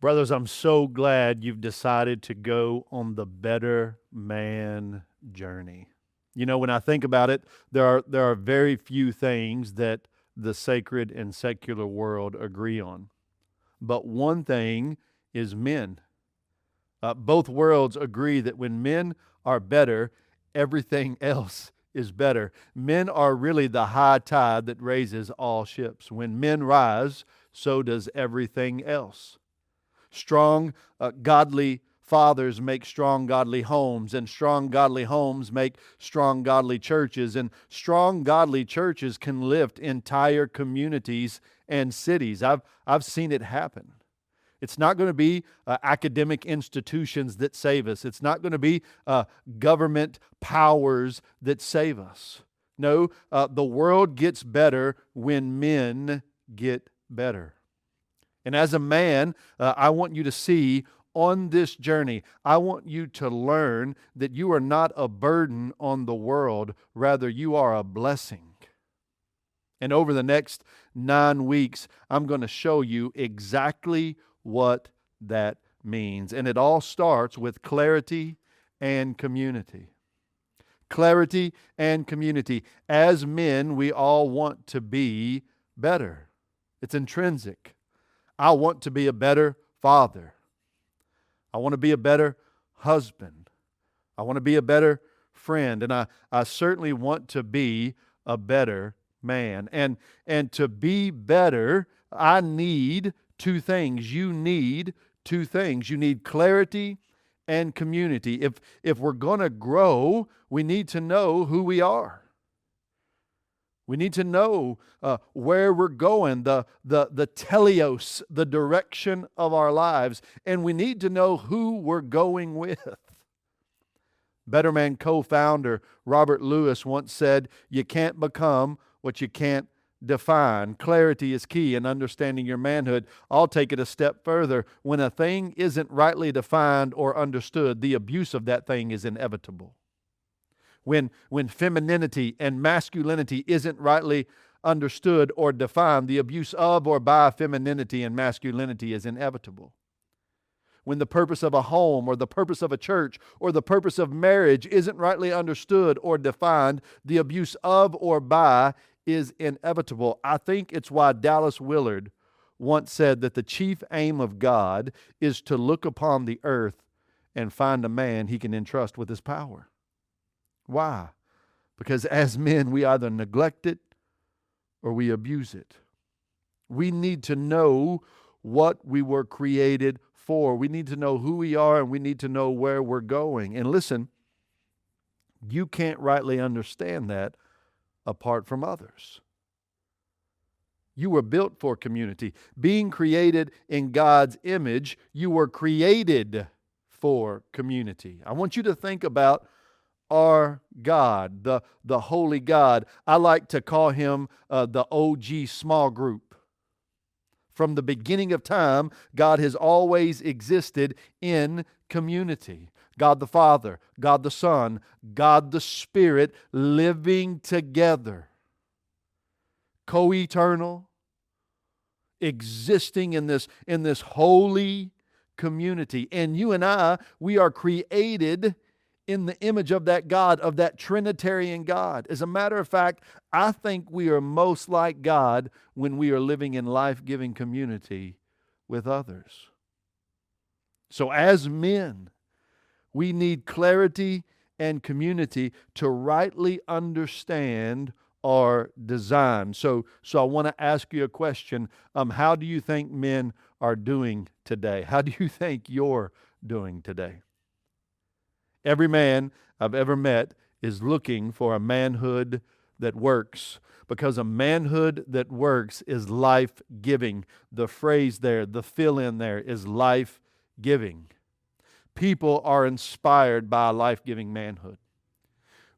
Brothers, I'm so glad you've decided to go on the better man journey. You know, when I think about it, there are very few things that the sacred and secular world agree on. But one thing is men. Both worlds agree that when men are better, everything else is better. Men are really the high tide that raises all ships. When men rise, so does everything else. Strong, godly fathers make strong, godly homes, and strong, godly homes make strong, godly churches, and strong, godly churches can lift entire communities and cities. I've seen it happen. It's not going to be academic institutions that save us. It's not going to be government powers that save us. No, the world gets better when men get better. And as a man, I want you to see on this journey, I want you to learn that you are not a burden on the world. Rather, you are a blessing. And over the next 9 weeks, I'm going to show you exactly what that means. And it all starts with clarity and community. Clarity and community. As men, we all want to be better. It's intrinsic. I want to be a better father. I want to be a better husband. I want to be a better friend. And I certainly want to be a better man. And to be better, I need two things. You need two things. You need clarity and community. If we're going to grow, we need to know who we are. We need to know where we're going, the teleos, the direction of our lives, and we need to know who we're going with. Better Man co-founder Robert Lewis once said, "You can't become what you can't define." Clarity is key in understanding your manhood. I'll take it a step further. When a thing isn't rightly defined or understood, the abuse of that thing is inevitable. When femininity and masculinity isn't rightly understood or defined, the abuse of or by femininity and masculinity is inevitable. When the purpose of a home or the purpose of a church or the purpose of marriage isn't rightly understood or defined, the abuse of or by is inevitable. I think it's why Dallas Willard once said that the chief aim of God is to look upon the earth and find a man he can entrust with his power. Why? Because as men, we either neglect it or we abuse it. We need to know what we were created for. We need to know who we are, and we need to know where we're going. And listen, you can't rightly understand that apart from others. You were built for community. Being created in God's image, you were created for community. I want you to think about our God, the holy God. I like to call him the OG small group. From the beginning of time, God has always existed in community. God the Father, God the Son, God the Spirit living together. Co-eternal, existing in this holy community. And you and I, we are created in the image of that God, of that Trinitarian God. As a matter of fact, I think we are most like God when we are living in life-giving community with others. So as men, we need clarity and community to rightly understand our design. So I want to ask you a question. How do you think men are doing today? How do you think you're doing today? Every man I've ever met is looking for a manhood that works, because a manhood that works is life-giving. The phrase there, the fill-in there, is life-giving. People are inspired by a life-giving manhood.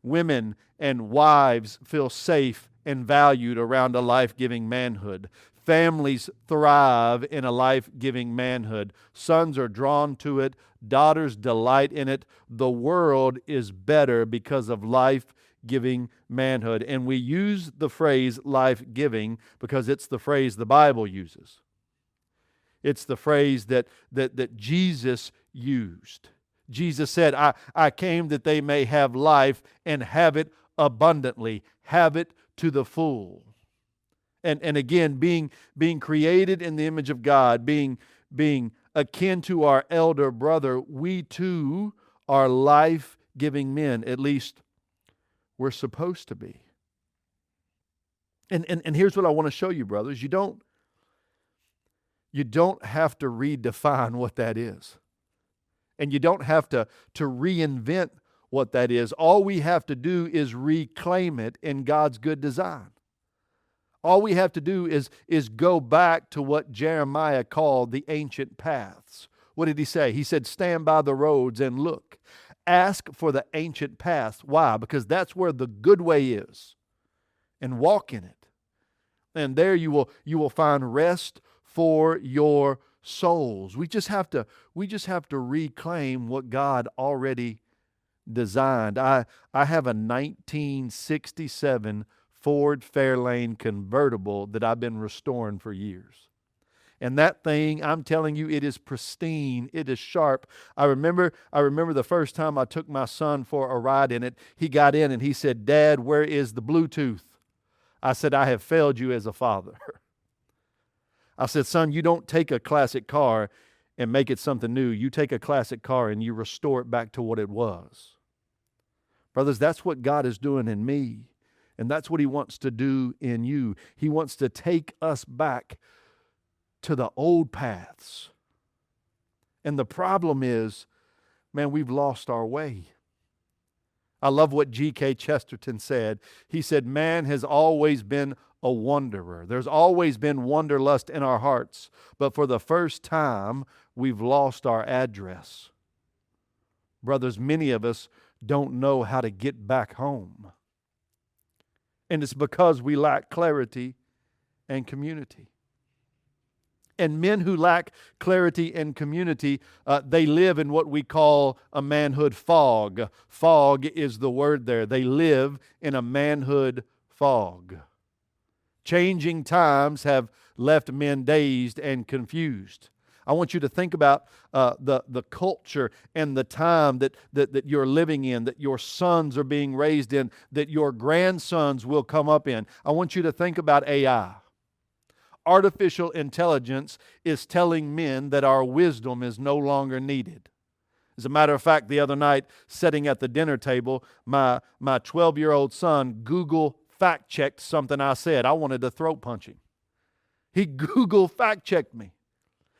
Women and wives feel safe and valued around a life-giving manhood. Families thrive in a life-giving manhood. Sons are drawn to it. Daughters delight in it. The world is better because of life-giving manhood. And we use the phrase life-giving because it's the phrase the Bible uses. It's the phrase that Jesus used. Jesus said, I came that they may have life and have it abundantly, have it to the full. And again, being created in the image of God, being akin to our elder brother, we too are life-giving men. At least we're supposed to be. And here's what I want to show you, brothers. You don't have to redefine what that is. And you don't have to reinvent what that is. All we have to do is reclaim it in God's good design. All we have to do is go back to what Jeremiah called the ancient paths. What did he say? He said, stand by the roads and look. Ask for the ancient paths. Why? Because that's where the good way is. And walk in it. And there you will find rest for your souls. We just have to reclaim what God already designed. I have a 1967 Ford Fairlane convertible that I've been restoring for years. And that thing, I'm telling you, it is pristine. It is sharp. I remember the first time I took my son for a ride in it. He got in and he said, Dad, where is the Bluetooth? I said, I have failed you as a father. I said, son, you don't take a classic car and make it something new. You take a classic car and you restore it back to what it was. Brothers, that's what God is doing in me. And that's what He wants to do in you. He wants to take us back to the old paths. And the problem is, man, we've lost our way. I love what G.K. Chesterton said. He said, man has always been a wanderer. There's always been wanderlust in our hearts. But for the first time, we've lost our address. Brothers, many of us don't know how to get back home. And it's because we lack clarity and community. And men who lack clarity and community, they live in what we call a manhood fog. Fog is the word there. They live in a manhood fog. Changing times have left men dazed and confused. I want you to think about the culture and the time that you're living in, that your sons are being raised in, that your grandsons will come up in. I want you to think about AI. Artificial intelligence is telling men that our wisdom is no longer needed. As a matter of fact, the other night, sitting at the dinner table, my 12-year-old son Google fact-checked something I said. I wanted to throat punch him. He Google fact-checked me.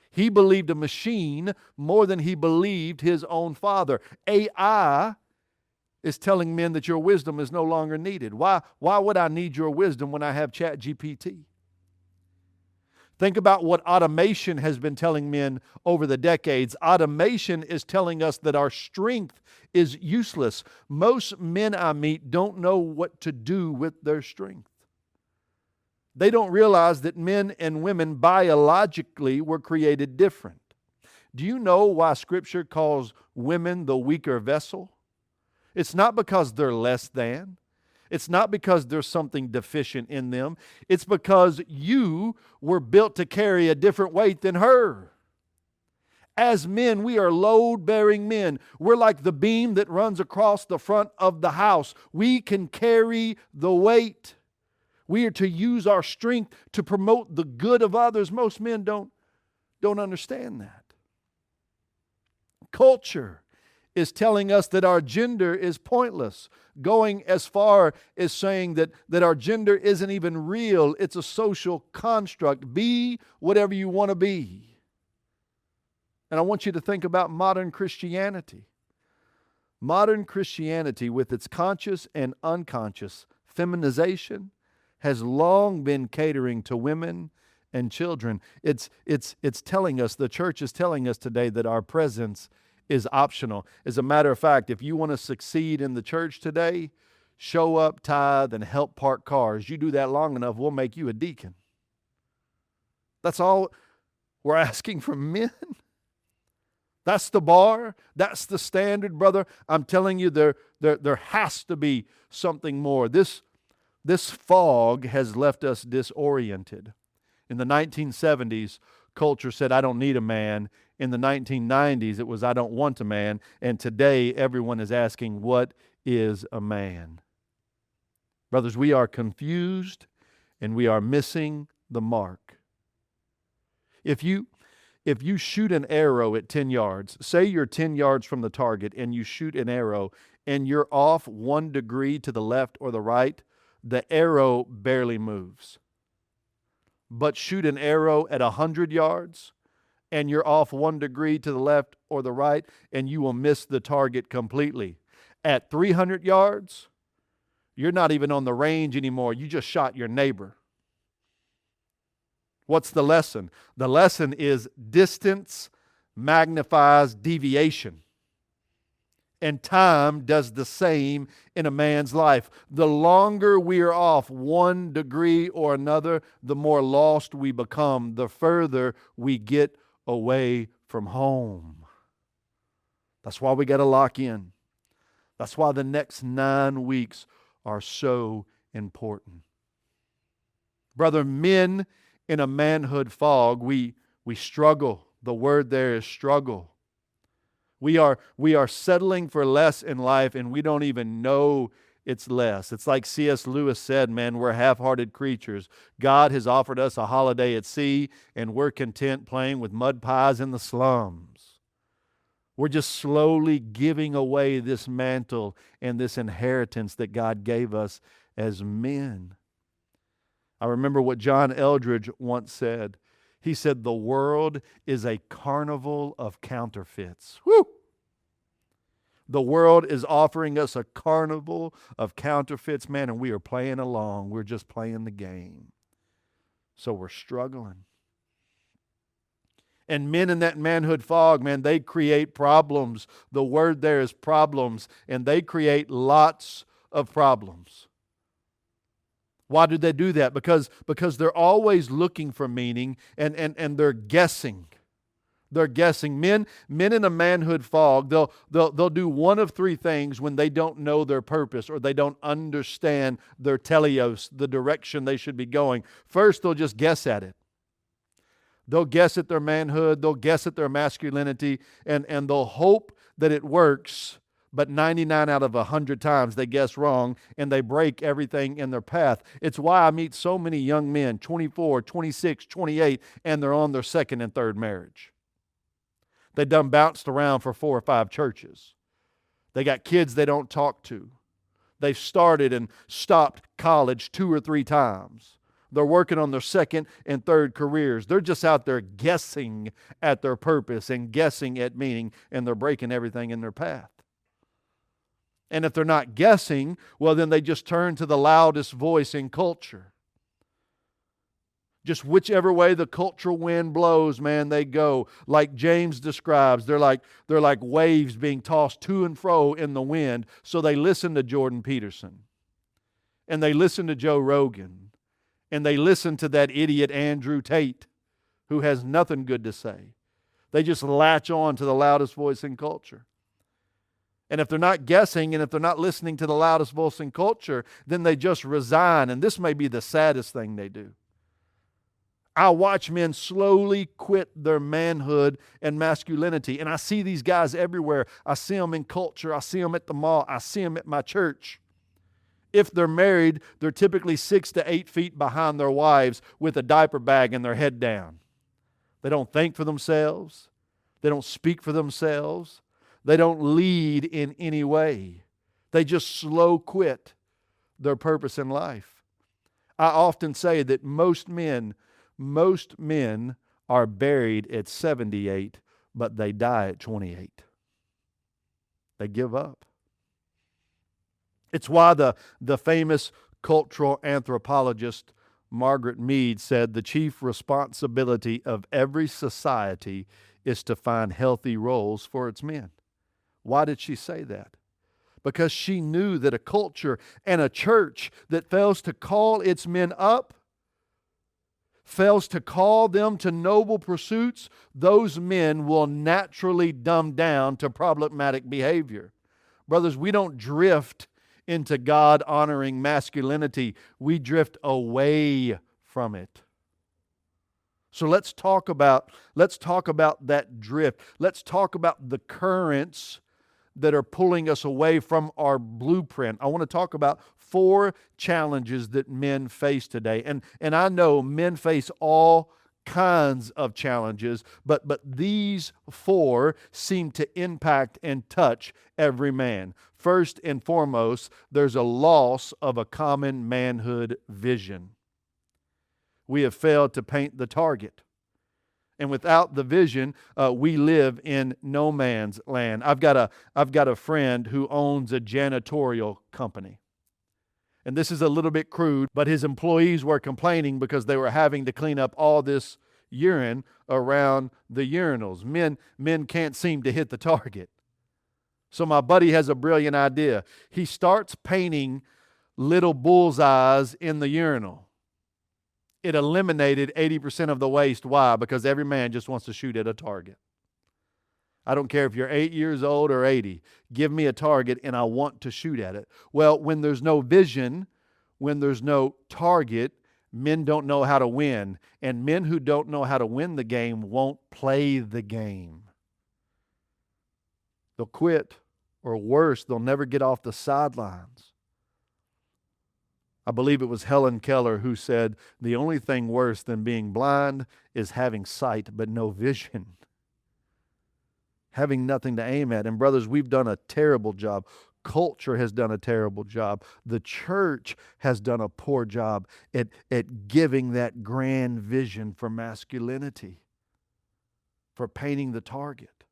He believed a machine more than he believed his own father. AI is telling men that your wisdom is no longer needed. Why would I need your wisdom when I have ChatGPT? Think about what automation has been telling men over the decades. Automation is telling us that our strength is useless. Most men I meet don't know what to do with their strength. They don't realize that men and women biologically were created different. Do you know why Scripture calls women the weaker vessel? It's not because they're less than. It's not because there's something deficient in them. It's because you were built to carry a different weight than her. As men, we are load-bearing men. We're like the beam that runs across the front of the house. We can carry the weight. We are to use our strength to promote the good of others. Most men don't understand that. Culture is telling us that our gender is pointless, going as far as saying that our gender isn't even real. It's a social construct. Be whatever you want to be. And I want you to think about modern Christianity. Modern Christianity, with its conscious and unconscious feminization, has long been catering to women and children. It's telling us, the church is telling us today that our presence is optional. As a matter of fact, if you want to succeed in the church today, show up, tithe, and help park cars. You do that long enough, we'll make you a deacon. That's all we're asking from men. That's the bar. That's the standard, brother. I'm telling you, there has to be something more. This fog has left us disoriented. In the 1970s, culture said, I don't need a man. In the 1990s, it was, I don't want a man. And today, everyone is asking, what is a man? Brothers, we are confused and we are missing the mark. If you shoot an arrow at 10 yards, say you're 10 yards from the target and you shoot an arrow and you're off 1 degree to the left or the right, the arrow barely moves. But shoot an arrow at 100 yards and you're off 1 degree to the left or the right, and you will miss the target completely. At 300 yards, you're not even on the range anymore. You just shot your neighbor. What's the lesson? The lesson is distance magnifies deviation. And time does the same in a man's life. The longer we are off 1 degree or another, the more lost we become, the further we get away from home. That's why we got to lock in. That's why the next 9 weeks are so important. Brother, men in a manhood fog, we struggle. The word there is struggle. We are settling for less in life, and we don't even know it's less. It's like C.S. Lewis said, man, we're half-hearted creatures. God has offered us a holiday at sea, and we're content playing with mud pies in the slums. We're just slowly giving away this mantle and this inheritance that God gave us as men. I remember what John Eldredge once said. He said, the world is a carnival of counterfeits. Woo! The world is offering us a carnival of counterfeits, man, and we are playing along. We're just playing the game. So we're struggling. And men in that manhood fog, man, they create problems. The word there is problems, and they create lots of problems. Why do they do that? Because they're always looking for meaning, and they're guessing. They're guessing. Men in a manhood fog, they'll do one of 3 things when they don't know their purpose or they don't understand their teleos, the direction they should be going. First, they'll just guess at it. They'll guess at their manhood, they'll guess at their masculinity, and they'll hope that it works, but 99 out of 100 times they guess wrong and they break everything in their path. It's why I meet so many young men, 24, 26, 28, and they're on their second and third marriage. They done bounced around for 4 or 5 churches. They got kids they don't talk to. They've started and stopped college 2 or 3 times. They're working on their second and third careers. They're just out there guessing at their purpose and guessing at meaning, and they're breaking everything in their path. And if they're not guessing, well, then they just turn to the loudest voice in culture. Just whichever way the cultural wind blows, man, they go. Like James describes, they're like waves being tossed to and fro in the wind. So they listen to Jordan Peterson, and they listen to Joe Rogan, and they listen to that idiot Andrew Tate, who has nothing good to say. They just latch on to the loudest voice in culture. And if they're not guessing and if they're not listening to the loudest voice in culture, then they just resign. And this may be the saddest thing they do. I watch men slowly quit their manhood and masculinity. And I see these guys everywhere. I see them in culture. I see them at the mall. I see them at my church. If they're married, they're typically 6 to 8 feet behind their wives with a diaper bag and their head down. They don't think for themselves. They don't speak for themselves. They don't lead in any way. They just slow quit their purpose in life. I often say that most men are buried at 78, but they die at 28. They give up. It's why the famous cultural anthropologist Margaret Mead said the chief responsibility of every society is to find healthy roles for its men. Why did she say that? Because she knew that a culture and a church that fails to call its men up, fails to call them to noble pursuits, those men will naturally dumb down to problematic behavior. Brothers, we don't drift into God-honoring masculinity. We drift away from it. So let's talk about that drift. Let's talk about the currents that are pulling us away from our blueprint. I want to talk about 4 challenges that men face today. And I know men face all kinds of challenges, but these 4 seem to impact and touch every man. First and foremost, there's a loss of a common manhood vision. We have failed to paint the target. And without the vision, we live in no man's land. I've got a friend who owns a janitorial company. And this is a little bit crude, but his employees were complaining because they were having to clean up all this urine around the urinals. Men can't seem to hit the target. So my buddy has a brilliant idea. He starts painting little bullseyes in the urinal. It eliminated 80% of the waste. Why? Because every man just wants to shoot at a target. I don't care if you're 8 years old or 80. Give me a target and I want to shoot at it. Well, when there's no vision, when there's no target, men don't know how to win. And men who don't know how to win the game won't play the game. They'll quit, or worse, they'll never get off the sidelines. I believe it was Helen Keller who said, the only thing worse than being blind is having sight but no vision. Having nothing to aim at. And brothers, we've done a terrible job. Culture has done a terrible job. The church has done a poor job at giving that grand vision for masculinity, for painting the target.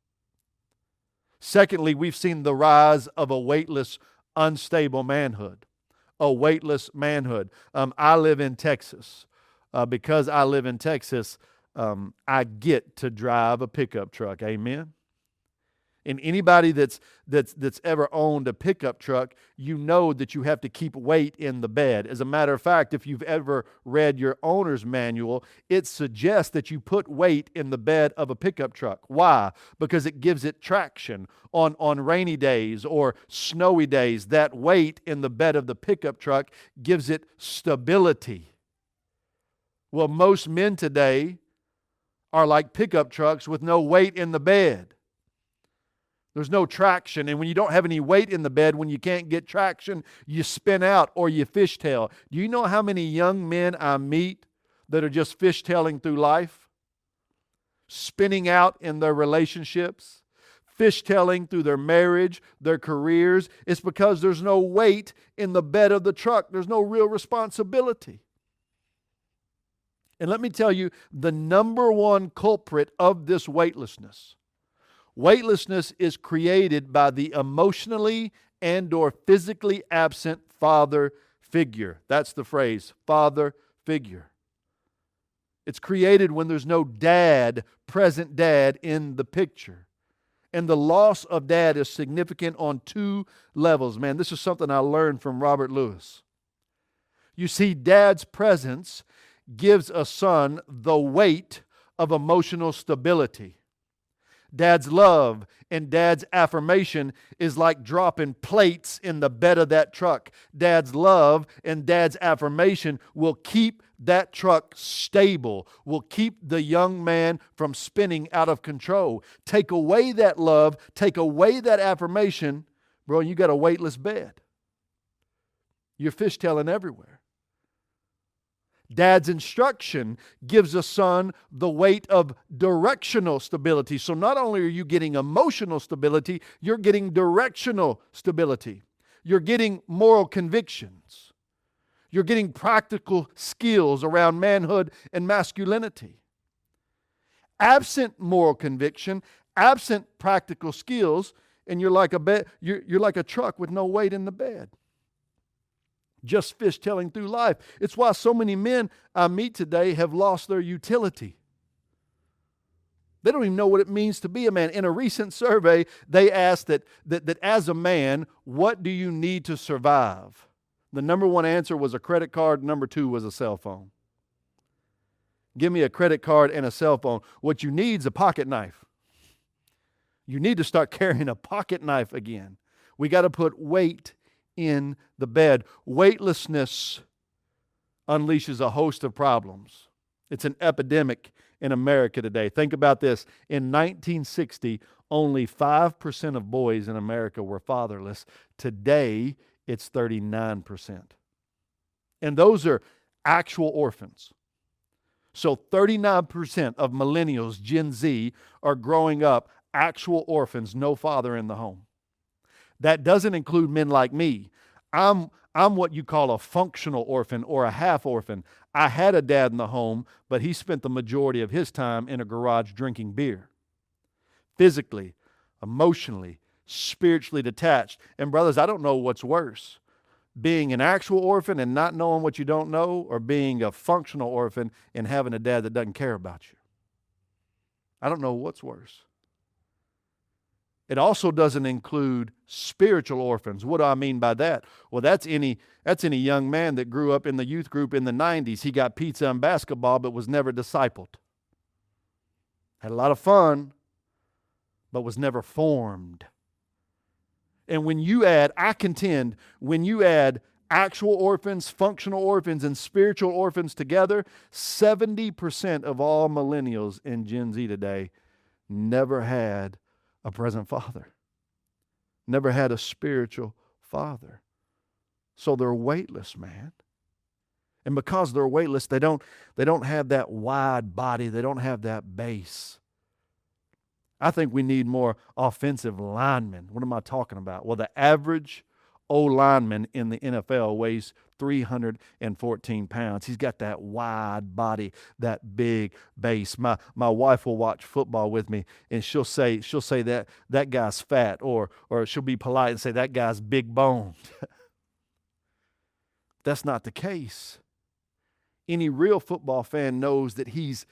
Secondly, we've seen the rise of a weightless, unstable manhood. A weightless manhood. I live in Texas. Because I live in Texas, I get to drive a pickup truck. Amen? And anybody that's ever owned a pickup truck, you know that you have to keep weight in the bed. As a matter of fact, if you've ever read your owner's manual, it suggests that you put weight in the bed of a pickup truck. Why? Because it gives it traction. On rainy days or snowy days, that weight in the bed of the pickup truck gives it stability. Well, most men today are like pickup trucks with no weight in the bed. There's no traction, and when you don't have any weight in the bed, when you can't get traction, you spin out or you fishtail. Do you know how many young men I meet that are just fishtailing through life? Spinning out in their relationships, fishtailing through their marriage, their careers. It's because there's no weight in the bed of the truck. There's no real responsibility. And let me tell you, the number one culprit of this weightlessness. Weightlessness is created by the emotionally and or physically absent father figure. That's the phrase, father figure. It's created when there's no dad, present dad in the picture. And the loss of dad is significant on 2 levels. Man, this is something I learned from Robert Lewis. You see, dad's presence gives a son the weight of emotional stability. Dad's love and dad's affirmation is like dropping plates in the bed of that truck. Dad's love and dad's affirmation will keep that truck stable, will keep the young man from spinning out of control. Take away that love, take away that affirmation, bro, you got a weightless bed. You're fishtailing everywhere. Dad's instruction gives a son the weight of directional stability. So not only are you getting emotional stability, you're getting directional stability. You're getting moral convictions. You're getting practical skills around manhood and masculinity. Absent moral conviction, absent practical skills, and you're like a truck with no weight in the bed. Just fishtailing through life. It's why so many men I meet today have lost their utility. They don't even know what it means to be a man. In a recent survey, they asked that as a man, what do you need to survive? The number one answer was a credit card. Number 2 was a cell phone. Give me a credit card and a cell phone. What you need is a pocket knife. You need to start carrying a pocket knife again. We got to put weight in the bed. Weightlessness unleashes a host of problems. It's an epidemic in America today. Think about this. In 1960, only 5% of boys in America were fatherless. Today, it's 39%. And those are actual orphans. So 39% of millennials, Gen Z, are growing up actual orphans, no father in the home. That doesn't include men like me. I'm what you call a functional orphan or a half orphan. I had a dad in the home, but he spent the majority of his time in a garage drinking beer. Physically, emotionally, spiritually detached. And brothers, I don't know what's worse. Being an actual orphan and not knowing what you don't know, or being a functional orphan and having a dad that doesn't care about you. I don't know what's worse. It also doesn't include spiritual orphans. What do I mean by that? Well, that's any young man that grew up in the youth group in the 90s. He got pizza and basketball but was never discipled. Had a lot of fun, but was never formed. And when you add, I contend, when you add actual orphans, functional orphans, and spiritual orphans together, 70% of all millennials in Gen Z today never had a present father, never had a spiritual father. So they're weightless, man. And because they're weightless, they don't have that wide body. They don't have that base. I think we need more offensive linemen. What am I talking about? Well, the average O-lineman in the NFL weighs 314 pounds. He's got that wide body, that big base. My wife will watch football with me, and she'll say that guy's fat, or she'll be polite and say that guy's big boned. That's not the case. Any real football fan knows that he's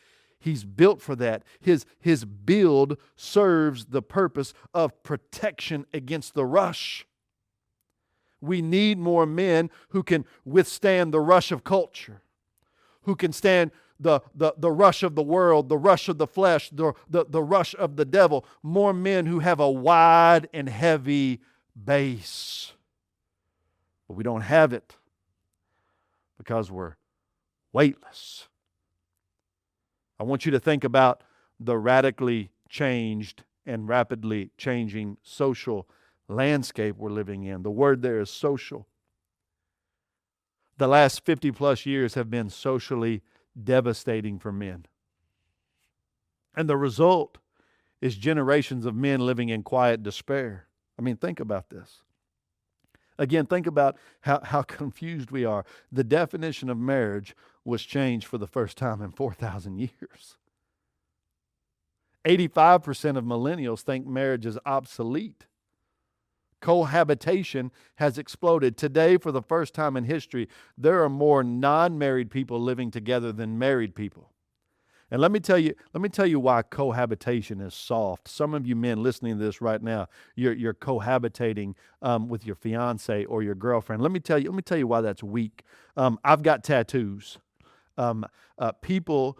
built for that. His build serves the purpose of protection against the rush. We need more men who can withstand the rush of culture, who can stand the rush of the world, the rush of the flesh, the rush of the devil. More men who have a wide and heavy base. But we don't have it because we're weightless. I want you to think about the radically changed and rapidly changing social landscape we're living in. The word there is social. The last 50 plus years have been socially devastating for men. And the result is generations of men living in quiet despair. I mean, think about this. Again, think about how confused we are. The definition of marriage was changed for the first time in 4,000 years. 85% of millennials think marriage is obsolete. Cohabitation has exploded. Today, for the first time in history, there are more non-married people living together than married people. And let me tell you why cohabitation is soft. Some of you men listening to this right now, you're cohabitating with your fiance or your girlfriend. Let me tell you why that's weak. I've got tattoos. People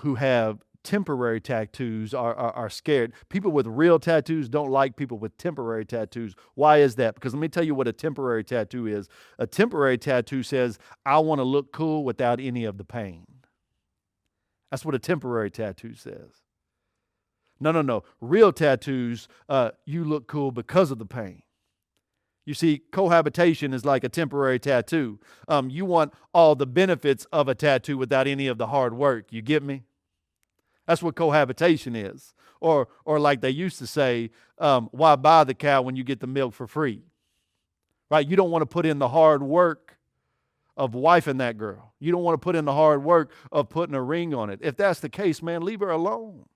who have temporary tattoos are scared. People with real tattoos don't like people with temporary tattoos. Why is that? Because let me tell you what a temporary tattoo is. A temporary tattoo says, I want to look cool without any of the pain. That's what a temporary tattoo says. No. Real tattoos, you look cool because of the pain. You see, cohabitation is like a temporary tattoo. You want all the benefits of a tattoo without any of the hard work. You get me? That's what cohabitation is. Or like they used to say, why buy the cow when you get the milk for free? Right? You don't want to put in the hard work of wifing that girl. You don't want to put in the hard work of putting a ring on it. If that's the case, man, leave her alone.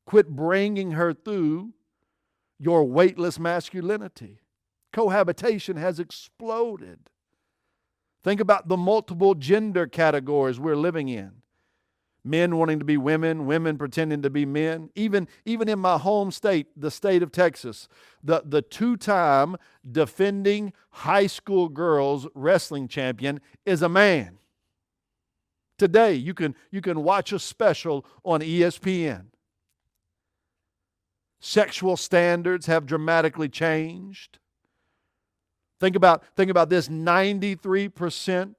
Quit bringing her through your weightless masculinity. Cohabitation has exploded. Think about the multiple gender categories we're living in. Men wanting to be women, women pretending to be men. Even in my home state, the state of Texas, the two-time defending high school girls wrestling champion is a man. Today, you can watch a special on ESPN. Sexual standards have dramatically changed. Think about this, 93%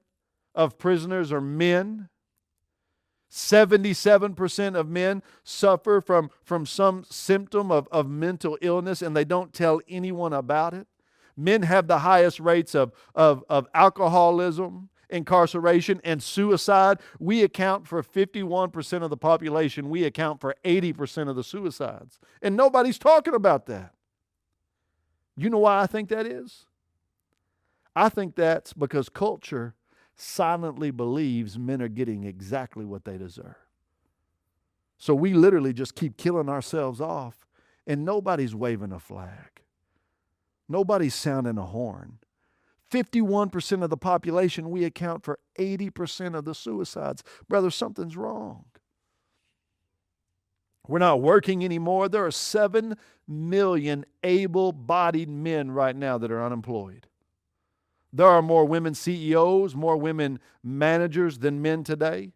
of prisoners are men. 77% of men suffer from some symptom of mental illness, and they don't tell anyone about it. Men have the highest rates of alcoholism, incarceration, and suicide. We account for 51% of the population. We account for 80% of the suicides. And nobody's talking about that. You know why I think that is? I think that's because culture silently believes men are getting exactly what they deserve. So we literally just keep killing ourselves off, and nobody's waving a flag. Nobody's sounding a horn. 51% of the population, we account for 80% of the suicides. Brother, something's wrong. We're not working anymore. There are 7 million able-bodied men right now that are unemployed. There are more women CEOs, more women managers than men today.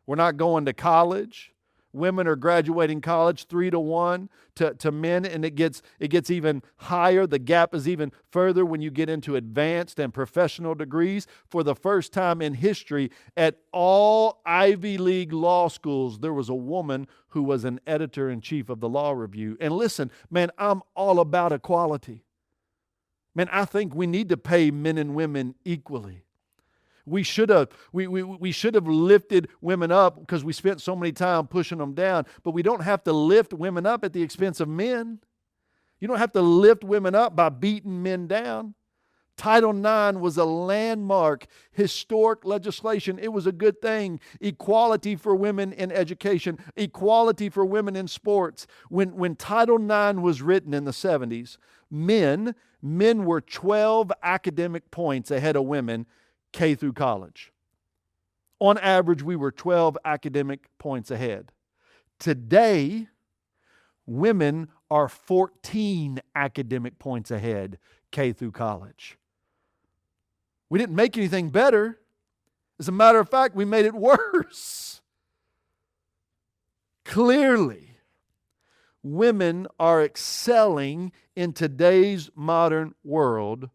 We're not going to college. Women are graduating college 3-to-1 to men, and it gets even higher. The gap is even further when you get into advanced and professional degrees. For the first time in history, at all Ivy League law schools, there was a woman who was an editor-in-chief of the Law Review. And listen, man, I'm all about equality. Man, I think we need to pay men and women equally. We should have lifted women up because we spent so many time pushing them down, but we don't have to lift women up at the expense of men. You don't have to lift women up by beating men down. Title IX was a landmark, historic legislation. It was a good thing. Equality for women in education, equality for women in sports. When Title IX was written in the 70s, men were 12 academic points ahead of women K through college. On average, we were 12 academic points ahead. Today, women are 14 academic points ahead K through college. We didn't make anything better. As a matter of fact, we made it worse. Clearly, women are excelling in today's modern world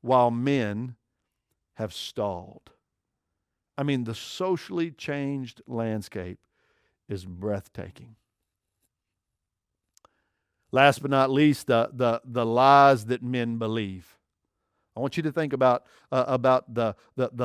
while men have stalled. I mean, the socially changed landscape is breathtaking. Last but not least, the lies that men believe. I want you to think about the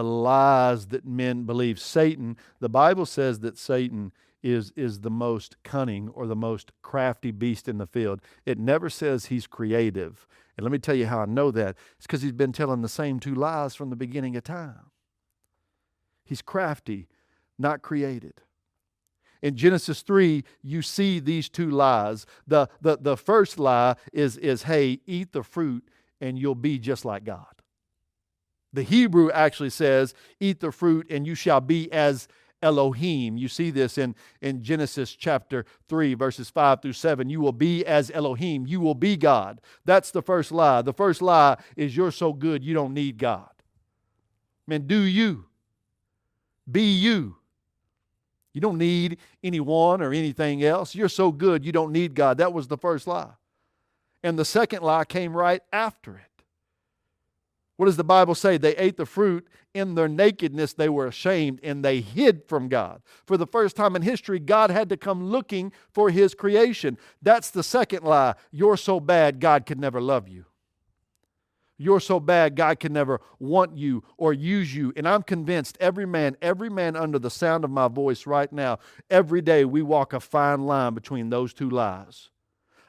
lies that men believe. Satan, the Bible says that Satan is the most cunning or the most crafty beast in the field. It never says he's creative. And let me tell you how I know that. It's because he's been telling the same 2 lies from the beginning of time. He's crafty, not created. In Genesis 3, you see these 2 lies. The first lie is, hey, eat the fruit and you'll be just like God. The Hebrew actually says, eat the fruit and you shall be as Elohim. You see this in Genesis chapter 3, verses 5 through 7. You will be as Elohim. You will be God. That's the first lie. The first lie is you're so good you don't need God. Man, do you. Be you. You don't need anyone or anything else. You're so good you don't need God. That was the first lie. And the second lie came right after it. What does the Bible say? They ate the fruit. In their nakedness, they were ashamed and they hid from God. For the first time in history, God had to come looking for His creation. That's the second lie. You're so bad, God could never love you. You're so bad, God can never want you or use you. And I'm convinced every man under the sound of my voice right now, every day we walk a fine line between those 2 lies.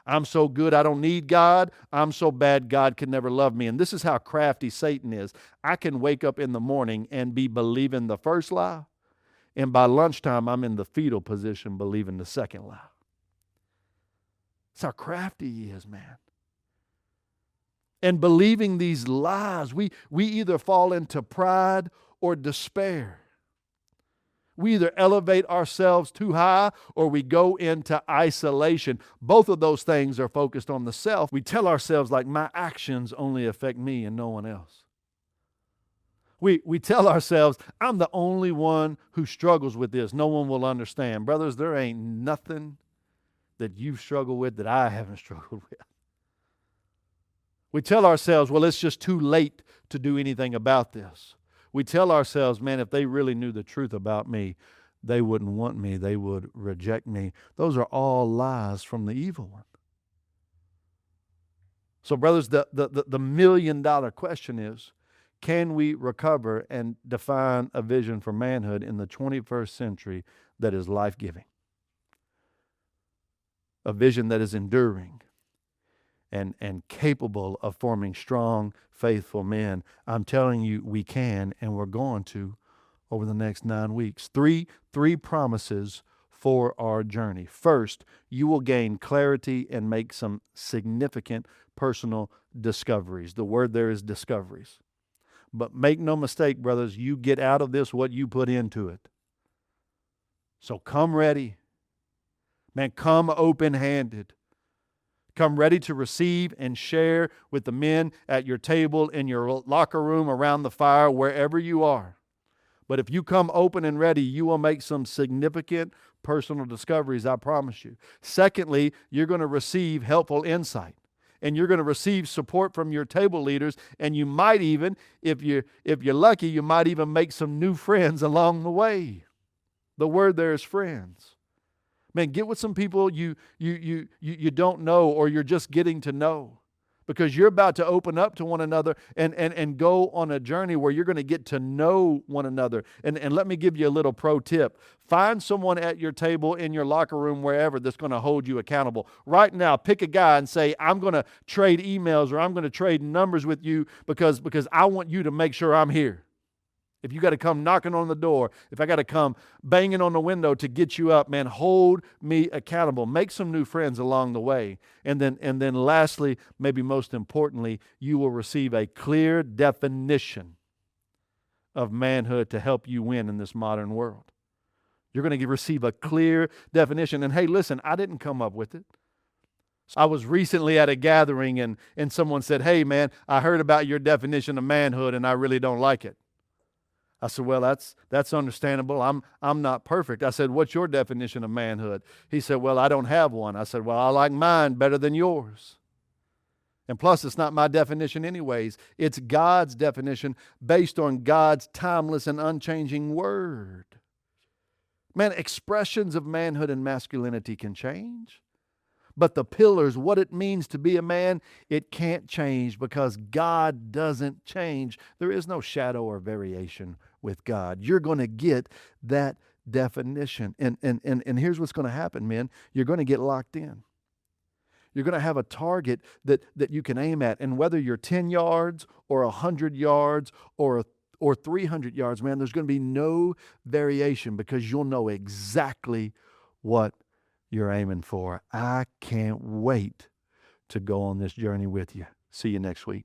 I'm so good I don't need God. I'm so bad God can never love me. And this is how crafty Satan is. I can wake up in the morning and be believing the first lie, and by lunchtime I'm in the fetal position believing the second lie. That's how crafty he is, man. And believing these lies, we either fall into pride or despair. We either elevate ourselves too high or we go into isolation. Both of those things are focused on the self. We tell ourselves like my actions only affect me and no one else. We tell ourselves I'm the only one who struggles with this. No one will understand. Brothers, there ain't nothing that you've struggled with that I haven't struggled with. We tell ourselves, well, it's just too late to do anything about this. We tell ourselves, man, if they really knew the truth about me, they wouldn't want me. They would reject me. Those are all lies from the evil one. So, brothers, the million-dollar question is, can we recover and define a vision for manhood in the 21st century that is life-giving? A vision that is enduring and capable of forming strong, faithful men. I'm telling you, we can, and we're going to over the next 9 weeks. Three promises for our journey. First, you will gain clarity and make some significant personal discoveries. The word there is discoveries. But make no mistake, brothers, you get out of this what you put into it. So come ready. Man, come open-handed. Come ready to receive and share with the men at your table, in your locker room, around the fire, wherever you are. But if you come open and ready, you will make some significant personal discoveries, I promise you. Secondly, you're going to receive helpful insight. And you're going to receive support from your table leaders, and you might even, if you're lucky, you might even make some new friends along the way. The word there is friends. Man, get with some people you don't know, or you're just getting to know, because you're about to open up to one another and go on a journey where you're going to get to know one another. And let me give you a little pro tip. Find someone at your table, in your locker room, wherever, that's going to hold you accountable. Right now, pick a guy and say, I'm going to trade emails, or I'm going to trade numbers with you because I want you to make sure I'm here. If you got to come knocking on the door, if I got to come banging on the window to get you up, man, hold me accountable. Make some new friends along the way. And then lastly, maybe most importantly, you will receive a clear definition of manhood to help you win in this modern world. You're going to receive a clear definition. And hey, listen, I didn't come up with it. I was recently at a gathering and someone said, hey, man, I heard about your definition of manhood and I really don't like it. I said, well, that's understandable. I'm not perfect. I said, what's your definition of manhood? He said, well, I don't have one. I said, well, I like mine better than yours. And plus, it's not my definition anyways. It's God's definition based on God's timeless and unchanging word. Man, expressions of manhood and masculinity can change. But the pillars, what it means to be a man, it can't change because God doesn't change. There is no shadow or variation with God. You're going to get that definition. And here's what's going to happen, men. You're going to get locked in. You're going to have a target that you can aim at. And whether you're 10 yards or 100 yards or 300 yards, man, there's going to be no variation because you'll know exactly what you're aiming for. I can't wait to go on this journey with you. See you next week.